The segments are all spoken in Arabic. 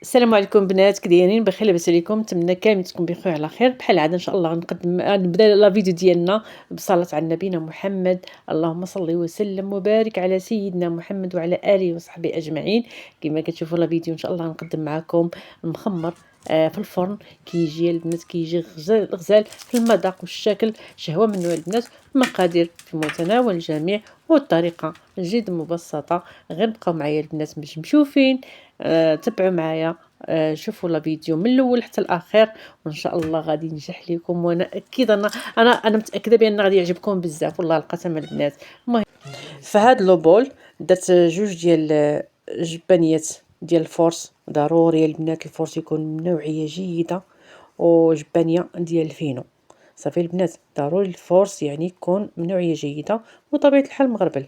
السلام عليكم بنات، كي دايرين؟ بخير لاباس عليكم؟ نتمنى كامل تكون بخير على خير. بحال العاده ان شاء الله غنبدا لا فيديو ديالنا بالصلاه على نبينا محمد. اللهم صل وسلم وبارك على سيدنا محمد وعلى اله وصحبه اجمعين. كما كتشوفوا لا فيديو ان شاء الله نقدم معكم المخمر في الفرن. كيجي البنات كيجي غزال في المذاق والشكل، شهوه منه البنات. المقادير في متناول الجميع والطريقه جد مبسطه. غير بقاو معايا البنات باش مشوفين. تبعوا معايا. شوفوا لا فيديو من الاول حتى الاخير، وان شاء الله غادي ينجح لكم. وانا اكيد انا متاكده بان غادي يعجبكم بزاف، والله القسم البنات. المهم، فهاد لو بول درت جوج ديال جبانيات ديال الفورس. ضروري البنات الفورس يكون من نوعيه جيده، وجبانيه ديال الفينو. صافي البنات، ضروري الفورس يعني يكون من نوعيه جيده، وطبيعه الحال مغربل.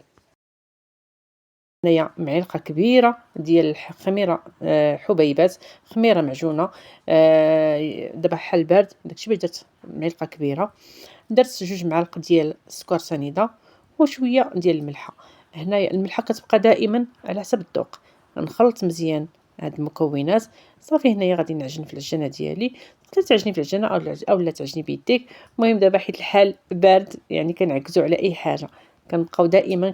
هنايا معلقه كبيره ديال خميره، حبيبات، خميره معجونه. دابا حال بارد داكشي باش درت معلقه كبيره. درت جوج معالق ديال السكر سنيده، وشويه ديال الملحه. هنايا الملحه كتبقى دائما على حسب الذوق. نخلط مزيان هاد المكونات. صافي هنايا غادي نعجن في العجانه ديالي. تقدر تعجني في العجانه او لا تعجني بيديك. المهم دابا حيت الحال بارد يعني كنعكزوا على اي حاجه، كنبقاو دائما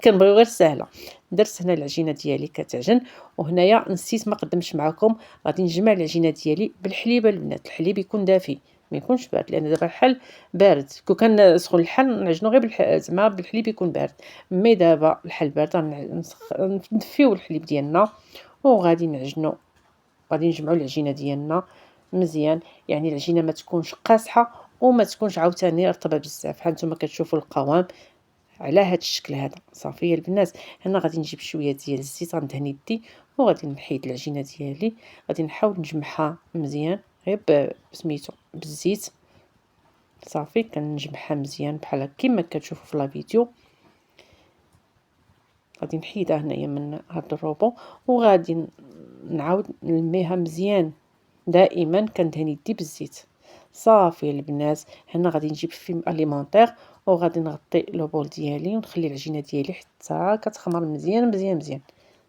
كنبغيو غير سهله. درت هنا العجينه ديالي كتعجن. وهنايا نسيت ما قدمتش معكم، غادي نجمع العجينه ديالي بالحليب البنات. الحليب يكون دافي ما يكونش بارد، لان دابا الحال بارد. كون كان سخون الحال نعجنو غير زعما بالحليب يكون بارد. مي دابا الحال بارد ندفيو الحليب ديالنا وغادي نعجنو. غادي نجمعوا العجينه ديالنا مزيان، يعني العجينه ما تكونش قاصحه وما تكونش عاوتاني رطبه بزاف. بحال نتوما كتشوفوا القوام على هذا الشكل هذا. صافي البنات، هنا غادي نجيب شويه ديال الزيت، غندهن يدي وغادي نحيد العجينه ديالي. غادي نحاول نجمعها مزيان غير سميتو بالزيت. صافي كنجمعها مزيان بحال كيما كتشوفوا في لا فيديو. غادي نحيدها هنايا من هاد الروبو، وغادي نعاود نلميها مزيان. دائما كندهن يدي بالزيت. صافي البنات، هنا غادي نجيب فيلم اليمونطير وغادي نغطي لو بول ديالي ونخلي العجينه ديالي حتى كتخمر مزيان مزيان مزيان.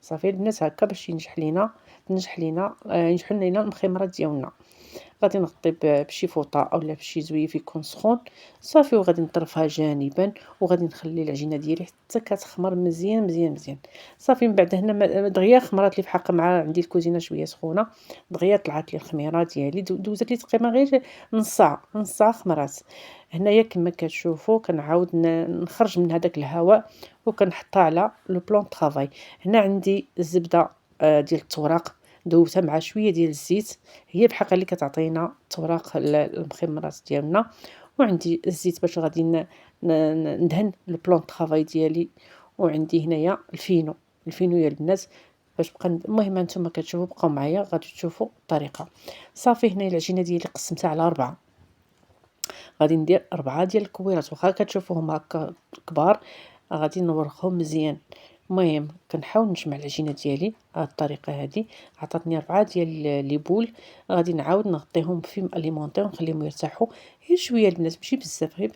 صافي البنات، هكا باش ينجح لينا ينجحوا لينا المخمرات ديالنا. غادي نغطي بشي فوطه اولا بشي زويف يكون سخون. صافي وغادي نطرفها جانبا، وغادي نخلي العجينه ديالي حتى كتخمر مزيان مزيان مزيان. صافي من بعد هنا دغيا خمرات لي بحق مع عندي الكوزينه شويه سخونه. دغيا طلعت لي الخميره ديالي، دوزت لي تقريبا غير نص ساعه خمرات. هنايا كما كتشوفوا كنعاود نخرج من هذاك الهواء وكنحطها على لو بلون طرافاي. هنا عندي الزبده ديال التوراق، دوبتها مع شويه ديال الزيت. هي بحق اللي كتعطينا توراق المخمرات ديالنا. وعندي الزيت باش غادي ندهن البلون طرافاي ديالي. وعندي هنايا الفينو يا البنات باش بقى. المهم نتوما كتشوفوا، بقاو معايا غادي تشوفوا الطريقه. صافي هنا العجينه ديالي قسمتها على 4. غادي ندير 4 ديال الكويرات، واخا كتشوفوهم هكا كبار غادي نورخهم مزيان. المهم كنحاول نجمع العجينه ديالي بهذه الطريقه هذه. عطاتني 4 ديال لي بول. غادي نعاود نغطيهم بفيلم اليمونطير ونخليهم يرتاحوا غير شويه البنات، ماشي بزاف، غير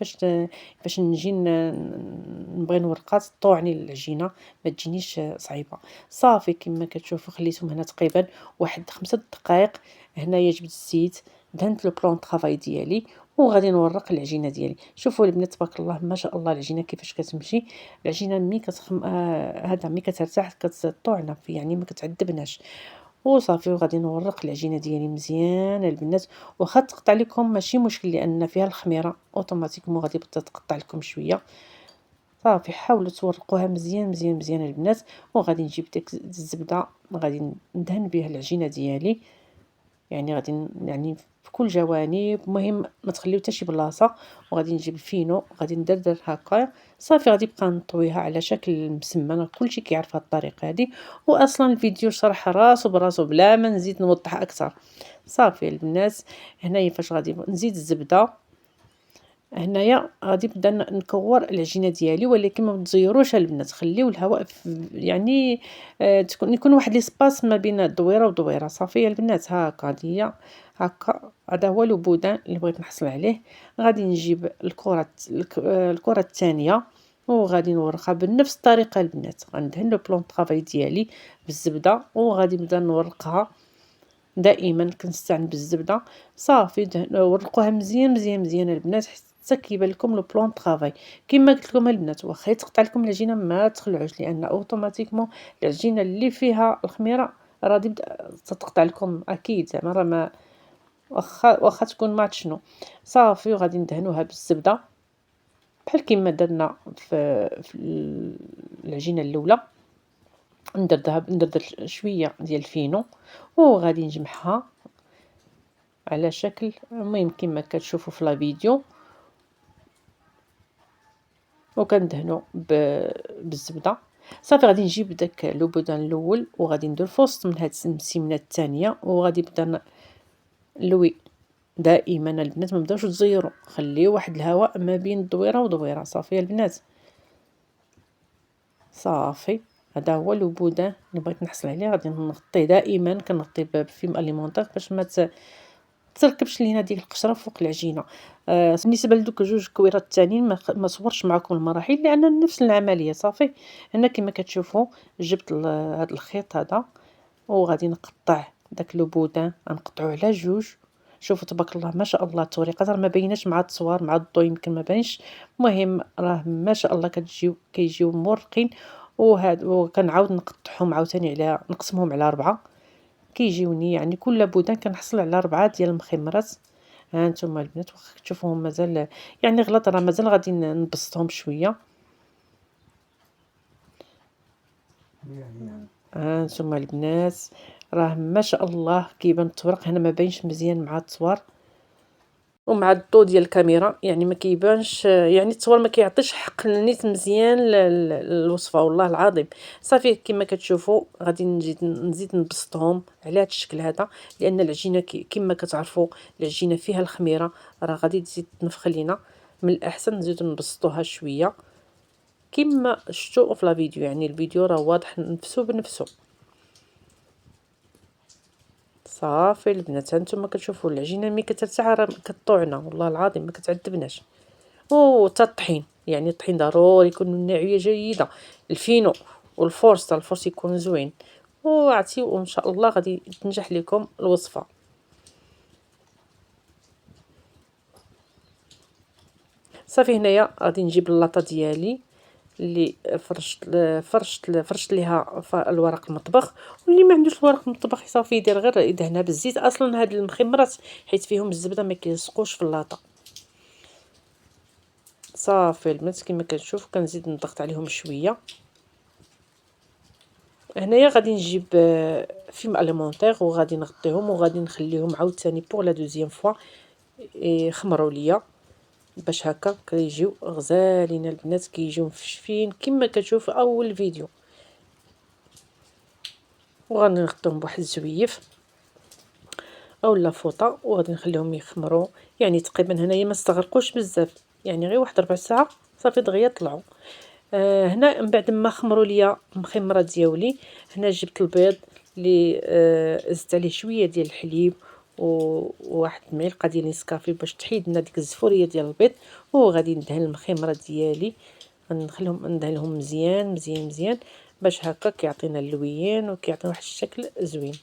باش نجي نبغي نورقات طوعني العجينه ما تجينيش صعيبه. صافي كما كتشوفوا خليتهم هنا تقريبا واحد 5 دقائق. هنايا جبت الزيت، دهنت لو بلون طرافاي ديالي وغادي نورق العجينه ديالي. شوفوا البنات تبارك الله ما شاء الله العجينه كيفاش كتمشي. العجينه ملي كتخم هذا ملي كترتاح كتطوعنا في، يعني ما كتعذبناش. وصافي وغادي نورق العجينه ديالي مزيان البنات. واخا تقطع لكم ماشي مشكل، لان فيها الخميره اوتوماتيكمون غادي تقطع لكم شويه. صافي حاولوا تورقوها مزيان مزيان مزيان البنات. وغادي نجيب ديك الزبده غادي ندهن بها العجينه ديالي، يعني غادي يعني في كل جوانب. المهم ما تخليو حتى شي بلاصه. وغادي نجيب الفينو غادي ندردر هكا. صافي غادي نبقى نطويها على شكل مسمن، كلشي كيعرف هاد الطريقه هذه. واصلا الفيديو شرح راسو براسو بلا ما نزيد نوضح اكثر. صافي البنات، هنايا فاش غادي نزيد الزبده. هنايا غادي نبدا نكور العجينه ديالي، ولكن ما تزيروش البنات، خليو الهواء يعني يكون واحد ليسباس ما بين دويره ودويره. صافي البنات، هكا هي هكا. هذا هو البودان اللي بغيت نحصل عليه. غادي نجيب الكره الثانيه وغادي نورقها بنفس الطريقه البنات. غندهن لو بلون طرافاي ديالي بالزبده وغادي نبدا نورقها دائما كنستعن بالزبده صافي. ورقوها مزيان مزيان مزيان البنات حتى كيبان لكم لو بلون طرافاي. كما قلت لكم البنات واخا يتقطع لكم العجينه ما تخلعوش، لان اوتوماتيكمون العجينه اللي فيها الخميره راه تتقطع لكم اكيد، زعما راه ما واخا تكون ما شنو. صافي وغادي ندهنوها بالزبده بحال كيما درنا في العجينه الاولى. ندردر شويه ديال الفينو وغادي نجمعها على شكل المهم كما كتشوفوا في لا فيديو، وكندهنوا بالزبده. صافي غادي نجيب داك لو بودان الاول وغادي ندير في وسط من هاد السمنه الثانيه، وغادي نبدا نلوي. دائما البنات ما نبداوش تزيروا، خليو واحد الهواء ما بين الدويره ودويره. صافي البنات صافي هذا هو لو بودان اللي بغيت نحصل عليه. غادي نغطيه، دائما كنغطيه بفيلم اليمونطير باش ما تركبش لينا ديك القشره فوق العجينه. بالنسبه لدوك جوج كويرات الثانيين ما صورش معكم المراحل لان نفس العمليه. صافي هنا كما كتشوفوا جبت هذا الخيط هذا وغادي نقطع داك لو بودان، غنقطعوه على جوج. شوفوا تبارك الله ما شاء الله الطريقه راه ما بيناش مع التصوير، مع الضو يمكن ما بانش، المهم راه ما شاء الله كيجيو مرقين. وكنعاود نقطعهم عاوتاني على نقسمهم على 4 كيجيوني، يعني كل بودان كنحصل على 4 ديال المخمرات. ها نتوما البنات واخا تشوفوهم مازال يعني غلط، راه مازال غادي نبسطهم شويه. ها نتوما البنات راه ما شاء الله كيبان التورق هنا ما باينش مزيان مع التصوير ومع الضو ديال الكاميرا، يعني ما كيبانش، يعني التصوير ما كيعطيش حق النيت مزيان الوصفه والله العظيم. صافي كما كتشوفوا غادي نزيد نبسطهم على هذا الشكل هذا، لان العجينه كما كتعرفوا العجينه فيها الخميره راه غادي تزيد تنفخ لينا. من الاحسن نزيدو نبسطوها شويه كما شفتوا في لا فيديو، يعني الفيديو راه واضح نفسه بنفسه. صافي البنات هانتوما كتشوفوا العجينه ملي كترتاح راه كطوعنا والله العظيم ما كتعذبناش. حتى الطحين، يعني الطحين ضروري يكون من نوعيه جيده، الفينو والفورس تاع الفورس يكون زوين. وعرفتي وان شاء الله غادي تنجح لكم الوصفه. صافي هنايا غادي نجيب اللاطه ديالي اللي فرشت ليها الورق المطبخ، واللي ما عندوش الورق المطبخ صافي يدير غير يدهنها بالزيت. اصلا هاد المخمرات حيت فيهم الزبده ما كيلصقوش في اللاطه. صافي البنات كما كنشوف كنزيد نضغط عليهم شويه. هنايا غادي نجيب فيلم اليمونطير وغادي نغطيهم وغادي نخليهم عاوتاني بوغ لا دوزيام فوا يخمروا ليا باش هكا كيجيو غزالين البنات، كيجيو مفشفين كما كتشوف اول فيديو. وغادي نغطيهم بواحد الزويف اولا فوطه وغادي نخليهم يخمروا، يعني تقريبا هنايا ما استغرقوش بزاف، يعني غير واحد ربع ساعه صافي دغيا طلعوا. هنا من بعد ما خمروا ليا المخمره ديالي، هنا جبت البيض اللي زدت عليه شويه ديال الحليب وواحد المعلقه ديال نسكافي باش تحيد لنا ديك الزفوريه ديال البيض. وغادي ندهن المخمره ديالي، غنخليهم ندهنهم مزيان مزيان مزيان باش هكا كيعطينا اللويان وكيعطينا واحد الشكل زوين.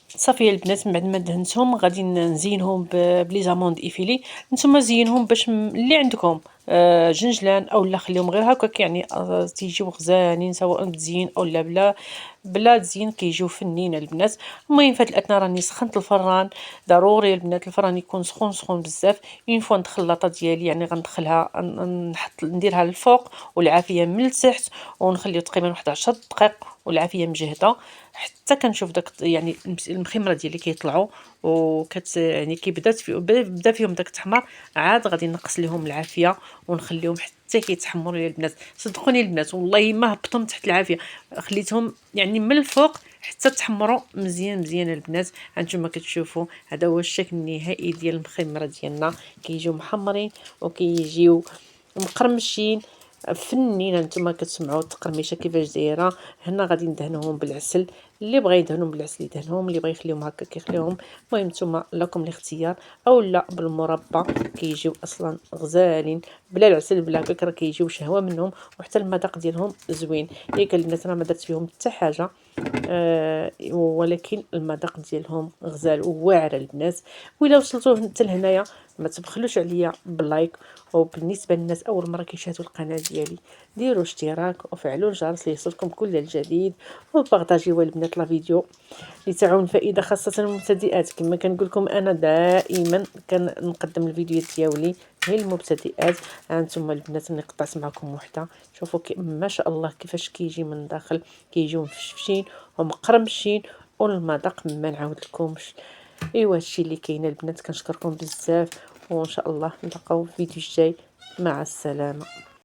صافي البنات من بعد ما دهنتهم غادي نزينهم بلي زاموند ايفيلي. نتوما زينهم باش اللي عندكم جنجلان اولا خليهم غير هكاك، يعني تيجيو غزالين سواء مزيين اولا بلا تزيين كيجيو فنين البنات. المهم في هاد الاثناء راني سخنت الفران، ضروري البنات الفران يكون سخون سخون بزاف. اون فوا ندخل اللاطه ديالي يعني غندخلها نديرها للفوق والعافيه من التحت، ونخليو تقريبا واحد 10 دقائق والعافيه مجهده حتى كنشوف داك يعني المخمره ديالي كيطلعوا يعني بدا فيهم داك التحمر. عاد غادي نقص لهم العافيه ونخليهم حتى كيتحمروا يا البنات. صدقوني البنات والله ما هبطهم تحت العافيه، خليتهم يعني من الفوق حتى تحمروا مزيان مزيان البنات. هانتوما كتشوفوا هذا هو الشكل النهائي ديال المخمره ديالنا، كيجيو محمرين وكيجيو مقرمشين فنين. نتوما كتسمعوا التقرميشه كيفاش دايره. هنا غادي ندهنهم بالعسل اللي بغى يدهنهم بالعسل يدهنهم، اللي بغى يخليهم هكا كيخليهم. المهم نتوما لكم الاختيار، اولا بالمربى كيجيو اصلا غزالين، بلا العسل بلا هكاك راه كيجيو شهوه منهم، وحتى المذاق ديالهم زوين. ياك البنات راه ما درت فيهم حتى حاجه، ولكن المذاق ديالهم غزال وواعر البنات. وإلا وصلتوا حتى لهنايا ما تبخلوش عليا باللايك، وبالنسبه للناس اول مره كيشاهدوا القناه ديالي ديروا اشتراك وفعلوا الجرس ليصلكم كل الجديد، وبارطاجيوا البنات لا فيديو لتعون فائده خاصه المبتدئات. كما كنقول لكم انا دائما كنقدم الفيديوهات ديالي غير المبتدئات. هانتوما البنات ملي قطعت معكم وحده، شوفوا ما شاء الله كيفاش كيجي من الداخل، كيجيو مفشفشين ومقرمشين، والمذاق ما نعاود لكمش. ايوا هادشي اللي كاين البنات، كنشكركم بزاف، وان شاء الله نلقاو في الفيديو الجاي. مع السلامه.